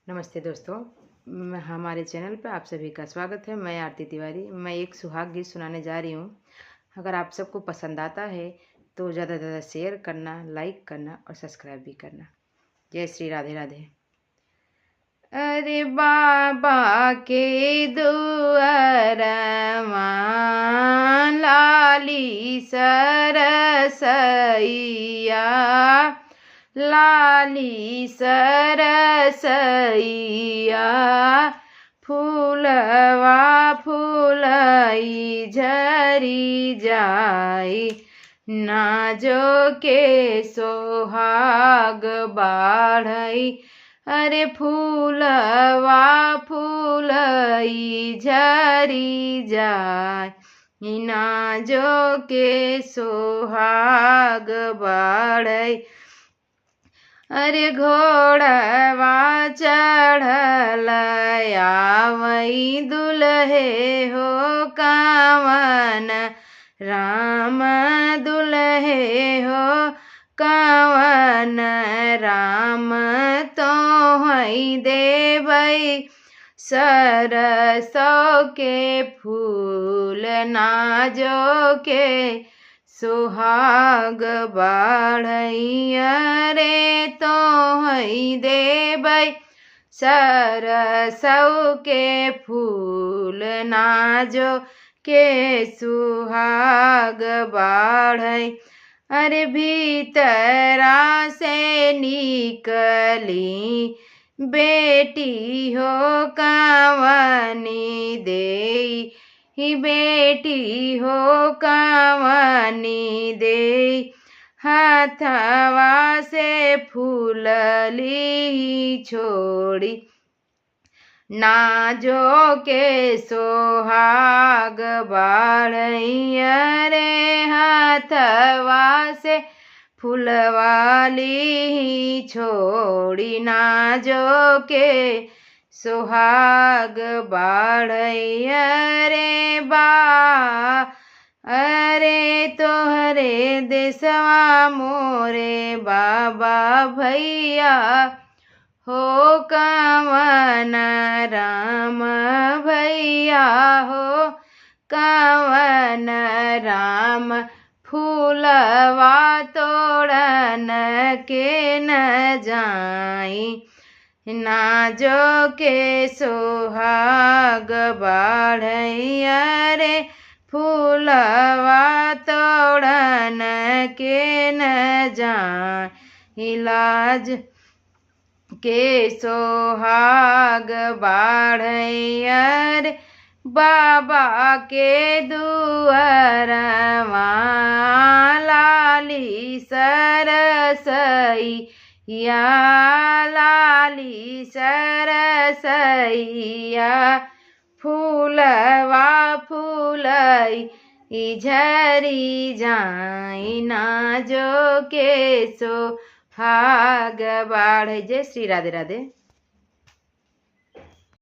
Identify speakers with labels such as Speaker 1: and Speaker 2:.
Speaker 1: नमस्ते दोस्तों, हमारे चैनल पर आप सभी का स्वागत है। मैं आरती तिवारी। मैं एक सुहाग गीत सुनाने जा रही हूँ। अगर आप सबको पसंद आता है तो ज़्यादा से ज़्यादा शेयर करना, लाइक करना और सब्सक्राइब भी करना। जय श्री राधे राधे। अरे बाबा के दुआरवा लाली सरसैया, लाली सरसैया, फूलवा फूलई झरी जाई, नाजो के सोहाग बाढ़ई। अरे फूलवा फूलई झरी जाय, नाजो के सोहाग बाढ़ई। अरे घोड़वा चढ़ल आवई दुल्हे हो कावन, राम दुल्हे हो कावन, राम तो हई देवई सरसों के फूल, नाजो के सुहाग बाढ़ई। अरे तो हई देवई सरसों के फूल, नाजो के सुहाग बाढ़ई। अरे भीतरा से निकली बेटी हो कावनी देई, बेटी हो कावनी देई, हाथवा से फूलली छोड़ी, नाजो के सोहाग बाढ़ई। अरे हाथवा से फूलवाली छोड़ी, नाजो के सुहाग बाढ़ई। अरे अरे तोहरे देशवा मोरे बाबा भैया हो कावन, राम भैया हो कावन, राम फूलवा तोड़न के न जाई, नाजो के सोहाग बाढ़ई। अरे फूलवा तोड़न के न जाई, लाज के सोहाग बाढ़ई। अरे बाबा के दुआरवा लाली सरसैया, लाली सरसैया, फूलवा फूलई झरी जाई, नाजो के सोहाग बाढ़ई। जय श्री राधे राधे।